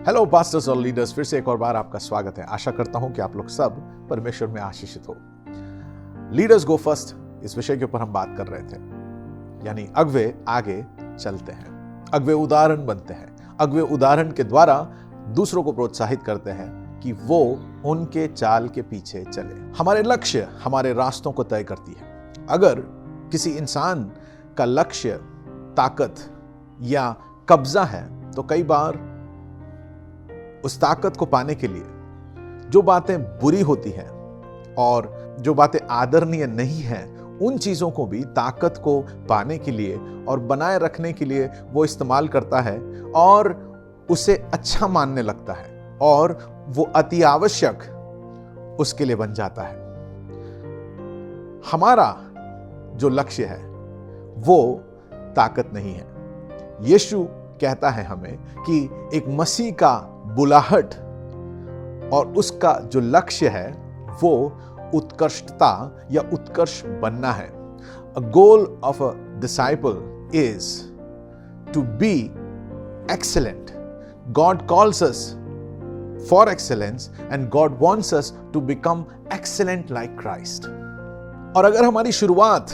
Hello pastors और leaders, फिर से एक और बार आपका स्वागत है। आशा करता हूं कि आप लोग सब परमेश्वर में आशीषित हो। लीडर्स गो फर्स्ट इस विषय के ऊपर हम बात कर रहे थे, यानी अगवे आगे चलते हैं, अगवे उदाहरण बनते हैं, अगवे उदाहरण के द्वारा दूसरों को प्रोत्साहित करते हैं कि वो उनके चाल के पीछे चले। हमारे लक्ष्य हमारे रास्तों को तय करती है। अगर किसी इंसान का लक्ष्य ताकत या कब्जा है तो कई बार उस ताकत को पाने के लिए जो बातें बुरी होती हैं और जो बातें आदरणीय नहीं हैं, उन चीजों को भी ताकत को पाने के लिए और बनाए रखने के लिए वो इस्तेमाल करता है और उसे अच्छा मानने लगता है और वो अति आवश्यक उसके लिए बन जाता है। हमारा जो लक्ष्य है वो ताकत नहीं है। यीशु कहता है हमें कि एक मसीह का बुलाहट और उसका जो लक्ष्य है वो उत्कृष्टता या उत्कर्ष बनना है। A goal of a disciple is to be excellent. God calls us for excellence and God wants us to become excellent like Christ. और अगर हमारी शुरुआत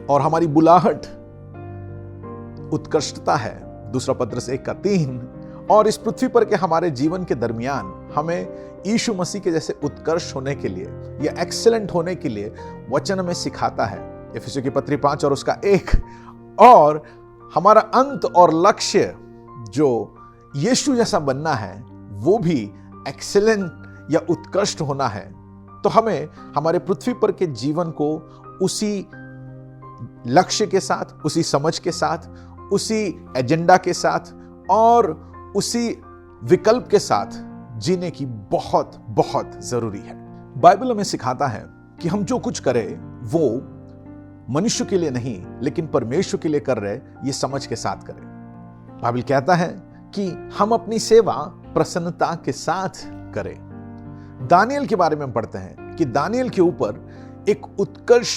और हमारी बुलाहट उत्कृष्टता है, दूसरा पत्रस 1:3, और इस पृथ्वी पर के हमारे जीवन के दरमियान हमें यीशु मसीह के जैसे उत्कर्ष होने के लिए या एक्सेलेंट होने के लिए वचन में सिखाता है। इफिसियों की पत्री 5 और उसका 1, और हमारा अंत और लक्ष्य जो यीशु जैसा बनना है वो भी एक्सेलेंट या उत्कृष्ट होना है। तो हमें हमारे पृथ्वी पर के जीवन को उसी लक्ष्य के साथ, उसी समझ के साथ, उसी एजेंडा के साथ और उसी विकल्प के साथ जीने की बहुत बहुत जरूरी है। बाइबल हमें सिखाता है कि हम जो कुछ करें वो मनुष्य के लिए नहीं लेकिन परमेश्वर के लिए कर रहे, ये समझ के साथ करें। बाइबल कहता है कि हम अपनी सेवा प्रसन्नता के साथ करें। दानियल के बारे में हम पढ़ते हैं कि दानियल के ऊपर एक उत्कर्ष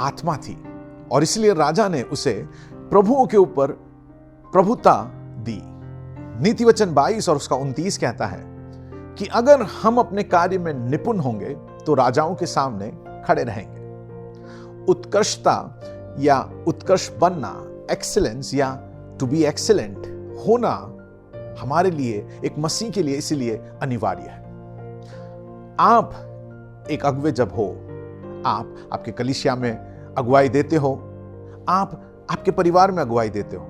आत्मा थी और इसलिए राजा ने उसे प्रभुओं के ऊपर प्रभुता दी। नीति वचन 22 और उसका 29 कहता है कि अगर हम अपने कार्य में निपुण होंगे तो राजाओं के सामने खड़े रहेंगे। उत्कृष्टता या उत्कर्ष बनना, एक्सीलेंस या टू बी एक्सीलेंट होना हमारे लिए, एक मसीह के लिए इसलिए अनिवार्य है। आप एक अगुवे जब हो, आप आपके कलीसिया में अगुवाई देते हो, आप आपके परिवार में अगुवाई देते हो,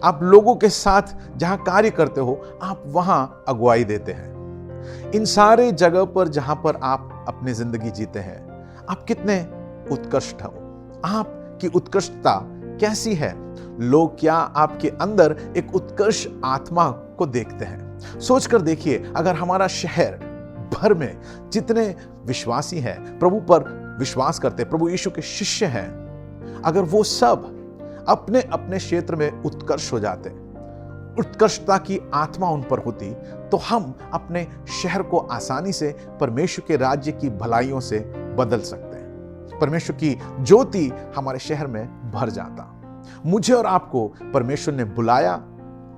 आप लोगों के साथ जहां कार्य करते हो आप वहां अगुवाई देते हैं। इन सारे जगह पर जहां पर आप अपनी जिंदगी जीते हैं, आप कितने उत्कृष्ट हो, आपकी उत्कृष्टता कैसी है? लोग क्या आपके अंदर एक उत्कर्ष आत्मा को देखते हैं? सोचकर देखिए, अगर हमारा शहर भर में जितने विश्वासी हैं, प्रभु पर विश्वास करते, प्रभु यीशु के शिष्य हैं, अगर वो सब अपने अपने क्षेत्र में उत्कर्ष हो जाते, उत्कृष्टता की आत्मा उन पर होती, तो हम अपने शहर को आसानी से परमेश्वर के राज्य की भलाइयों से बदल सकते हैं। परमेश्वर की ज्योति हमारे शहर में भर जाता। मुझे और आपको परमेश्वर ने बुलाया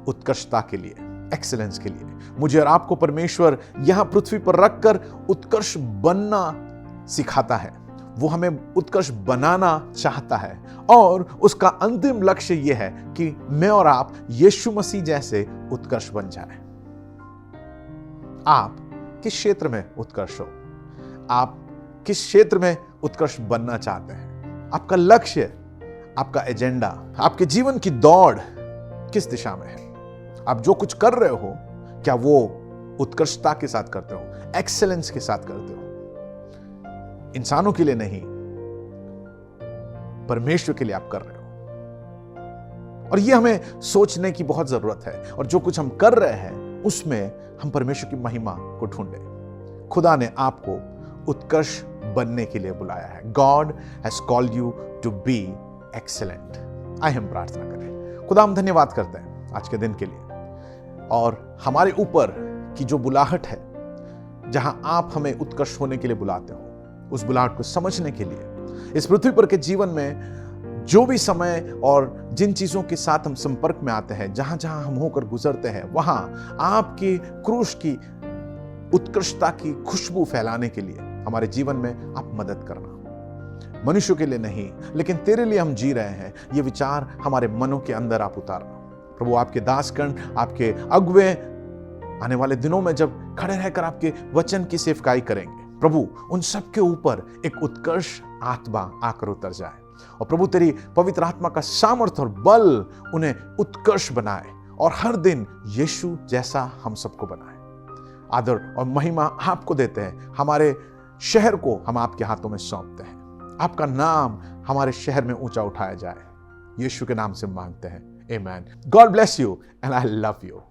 उत्कृष्टता के लिए, एक्सीलेंस के लिए। मुझे और आपको परमेश्वर यहां पृथ्वी पर रखकर उत्कर्ष बनना सिखाता है। वो हमें उत्कर्ष बनाना चाहता है और उसका अंतिम लक्ष्य यह है कि मैं और आप यीशु मसीह जैसे उत्कर्ष बन जाएं। आप किस क्षेत्र में उत्कर्ष हो? आप किस क्षेत्र में उत्कर्ष बनना चाहते हैं? आपका लक्ष्य, आपका एजेंडा, आपके जीवन की दौड़ किस दिशा में है? आप जो कुछ कर रहे हो, क्या वो उत्कृष्टता के साथ करते हो, एक्सेलेंस के साथ करते हो? इंसानों के लिए नहीं, परमेश्वर के लिए आप कर रहे हो। और ये हमें सोचने की बहुत जरूरत है, और जो कुछ हम कर रहे हैं उसमें हम परमेश्वर की महिमा को ढूंढें। खुदा ने आपको उत्कर्ष बनने के लिए बुलाया है। God has called you to be excellent. आइए हम प्रार्थना करें। खुदा, हम धन्यवाद करते हैं आज के दिन के लिए और हमारे ऊपर की जो बुलाहट है, जहां आप हमें उत्कर्ष होने के लिए बुलाते हो, उस बुलाहट को समझने के लिए इस पृथ्वी पर के जीवन में जो भी समय और जिन चीजों के साथ हम संपर्क में आते हैं, जहां जहां हम होकर गुजरते हैं, वहां आपकी क्रूस की उत्कृष्टता की खुशबू फैलाने के लिए हमारे जीवन में आप मदद करना। मनुष्य के लिए नहीं, लेकिन तेरे लिए हम जी रहे हैं, ये विचार हमारे मनों के अंदर आप उतारना। प्रभु, आपके दासगण, आपके अगुवे आने वाले दिनों में जब खड़े रहकर आपके वचन की सेवकाई करेंगे, प्रभु उन सब के ऊपर एक उत्कर्ष आत्मा आकर उतर जाए, और प्रभु तेरी पवित्र आत्मा का सामर्थ्य और बल उन्हें उत्कर्ष बनाए, और हर दिन यीशु जैसा हम सबको बनाए। आदर और महिमा आपको देते हैं। हमारे शहर को हम आपके हाथों में सौंपते हैं। आपका नाम हमारे शहर में ऊंचा उठाया जाए, यीशु के नाम से मांगते हैं, आमीन। God bless you and I love you.